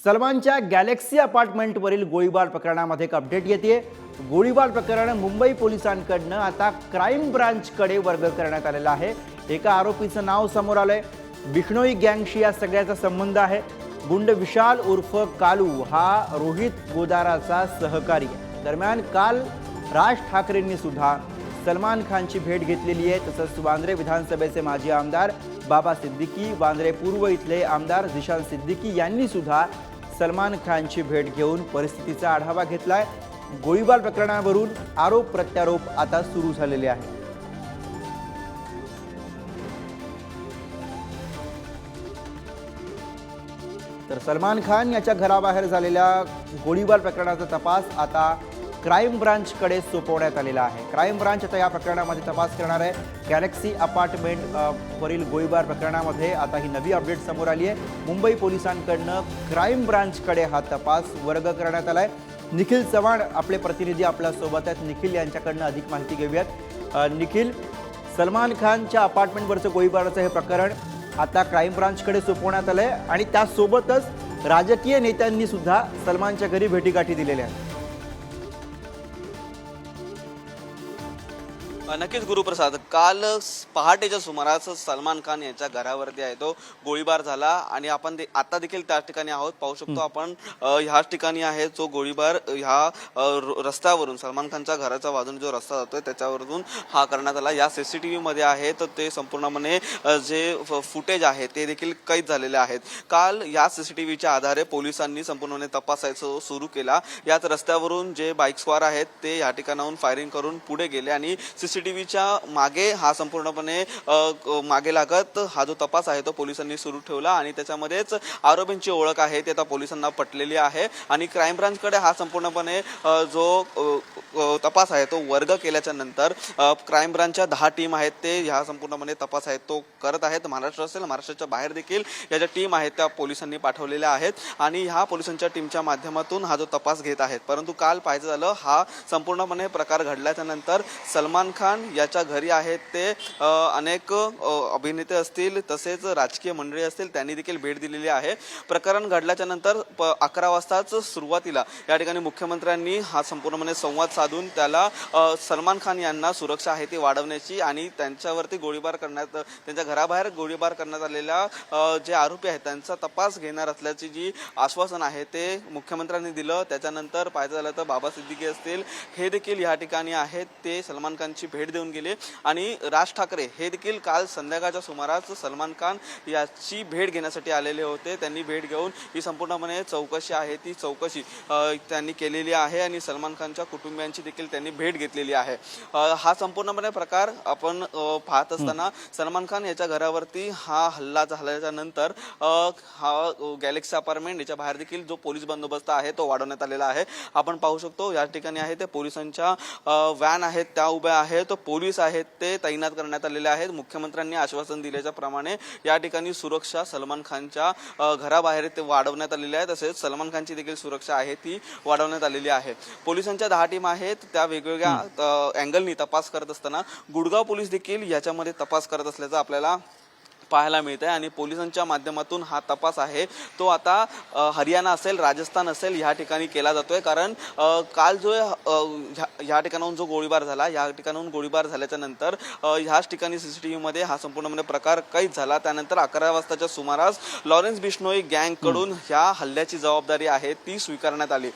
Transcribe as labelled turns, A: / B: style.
A: सलमानच्या गॅलेक्सी अपार्टमेंटवरील गोळीबार प्रकरणामध्ये एक अपडेट येते। गोळीबार प्रकरण मुंबई पोलिसांकडून आता क्राईम ब्रांचकडे वर्ग करण्यात आलेला आहे। एका आरोपीचं नाव समोर आलंय। बिश्नोई गँगशी या सगळ्याचा संबंध आहे। गुंड विशाल उर्फ कालू हा रोहित गोदाराचा सहकारी आहे। दरम्यान काल राज ठाकरेंनी सुद्धा सलमान खानची भेट घेतलेली आहे। तसंच वांद्रे विधानसभेचे माजी आमदार बाबा सिद्दीकी, वांद्रे पूर्व इथले आमदार जिशान सिद्दीकी यांनी सुद्धा सलमान खानची भेट घेऊन परिस्थितीचा आढावा घेतलाय। गोळीबार प्रकरणावरून आरोप प्रत्यारोप आता सुरू झालेले आहे। तर सलमान खान याच्या घराबाहेर झालेल्या गोळीबार प्रकरणाचा तपास आता क्राईम ब्रांचकडे सोपवण्यात आलेला आहे। क्राईम ब्रांच आता या प्रकरणामध्ये तपास करणार आहे। गॅलेक्सी अपार्टमेंट वरील गोळीबार प्रकरणामध्ये आता ही नवी अपडेट समोर आली आहे। मुंबई पोलिसांकडून क्राईम ब्रांचकडे हा तपास वर्ग करण्यात आलाय। निखिल चव्हाण आपले प्रतिनिधी आपल्या सोबत आहेत। निखिल यांच्याकडून अधिक माहिती घेऊयात। निखिल, सलमान खानच्या अपार्टमेंटवरचं गोळीबाराचं हे प्रकरण आता क्राईम ब्रांचकडे सोपवण्यात आलंय आणि त्यासोबतच राजकीय नेत्यांनी सुद्धा सलमानच्या घरी भेटीगाठी दिलेल्या आहेत।
B: नक्कीच गुरुप्रसाद, काल पहाटेच्या सुमारास सलमान खान यांच्या घरावरती आहे तो गोळीबार झाला आणि आपण आता देखील त्याच ठिकाणी आहोत। पाहू शकतो आपण ह्याच ठिकाणी आहे जो गोळीबार ह्या रस्त्यावरून सलमान खानच्या घराच्या बाजूने जो रस्ता जातोय त्याच्यावरून हा करण्यात आला। या CCTV मध्ये आहे तर ते संपूर्णपणे जे फुटेज आहे ते देखील कैद झालेले आहेत। काल या CCTVच्या आधारे पोलिसांनी संपूर्णपणे तपासायचं सुरू केला। याच रस्त्यावरून जे बाईक स्वार आहेत ते या ठिकाणाहून फायरिंग करून पुढे गेले आणि CCTVच्या मागे हा संपूर्णपणे मागे लागत हा जो तपास आहे तो पोलिसांनी सुरू ठेवला आणि त्याच्यामध्येच आरोपींची ओळख आहे ते आता पोलिसांना पटलेली आहे आणि क्राईम ब्रांचकडे हा संपूर्णपणे जो तपास आहे तो वर्ग केल्याच्या नंतर क्राईम ब्रांचच्या 10 टीम आहेत ते ह्या संपूर्णपणे तपास आहे तो करत आहेत। महाराष्ट्र असेल, महाराष्ट्राच्या बाहेर देखील या ज्या टीम आहेत त्या पोलिसांनी पाठवलेल्या आहेत आणि ह्या पोलिसांच्या टीमच्या माध्यमातून हा जो तपास घेत आहेत। परंतु काल पाहायचं झालं हा संपूर्णपणे प्रकार घडल्याच्या नंतर सलमान खान याच्या घरी आहेत ते अनेक अभिनेते असतील तसेच राजकीय मंडळी असतील त्यांनी देखील भेट दिलेली आहे। प्रकरण घडल्याच्या नंतर 11 वाजताच सुरुवातीला या ठिकाणी मुख्यमंत्र्यांनी हा संपूर्णपणे संवाद साधून त्याला सलमान खान यांना सुरक्षा आहे ती वाढवण्याची आणि त्यांच्यावरती गोळीबार करण्यात त्यांच्या घराबाहेर गोळीबार करण्यात आलेल्या जे आरोपी आहेत त्यांचा तपास घेणार असल्याची जी आश्वासन आहे ते मुख्यमंत्र्यांनी दिलं। त्याच्यानंतर पाहायचं झालं तर बाबा सिद्दीकी असतील हे देखील या ठिकाणी आहेत ते सलमान खानची भेट देऊन गेले आणि राज ठाकरे हे देखील काल संध्याकाळच्या सुमारास सलमान खान याची भेट घेण्यासाठी आलेले होते। त्यांनी भेट घेऊन ही संपूर्णपणे चौकशी आहे ती चौकशी त्यांनी केलेली आहे आणि सलमान खानच्या कुटुंबियांची देखील त्यांनी भेट घेतलेली आहे। हा संपूर्णपणे प्रकार आपण पाहत असताना सलमान खान याच्या घरावरती हा हल्ला झाल्याच्या नंतर हा गॅलेक्सी अपार्टमेंट याच्या बाहेर देखील जो पोलीस बंदोबस्त आहे तो वाढवण्यात आलेला आहे। आपण पाहू शकतो या ठिकाणी आहे ते पोलिसांच्या व्हॅन आहेत त्या उभ्या आहेत, पोलीस आहेत ते तैनात करण्यात आलेले आहेत। मुख्यमंत्र्यांनी आश्वासन दिल्याच्या प्रमाणे या ठिकाणी सुरक्षा सलमान खानच्या घराबाहेर ते वाढवण्यात आलेली आहे। तसेच सलमान खानची देखील सुरक्षा आहे ती वाढवण्यात आलेली आहे। पोलिसांच्या 10 टीम आहेत त्या वेगवेगळ्या अँगलनी तपास करत असताना गुडगाव पोलीस देखील याच्यामध्ये तपास करत असल्याचं आपल्याला पाहायला मिळत आहे आणि पोलिसांच्या माध्यमातून हा तपास आहे तो आता हरियाणा असेल, राजस्थान असेल या ठिकाणी केला जातोय। कारण काल जो ह्या ठिकाणाहून जो गोळीबार झाला या ठिकाणाहून गोळीबार झाल्याच्या नंतर ह्याच ठिकाणी CCTV मध्ये हा संपूर्णपणे प्रकार कैद झाला। त्यानंतर 11 वाजताच्या सुमारास लॉरेन्स बिश्नोई गँगकडून ह्या हल्ल्याची जबाबदारी आहे ती स्वीकारण्यात आली।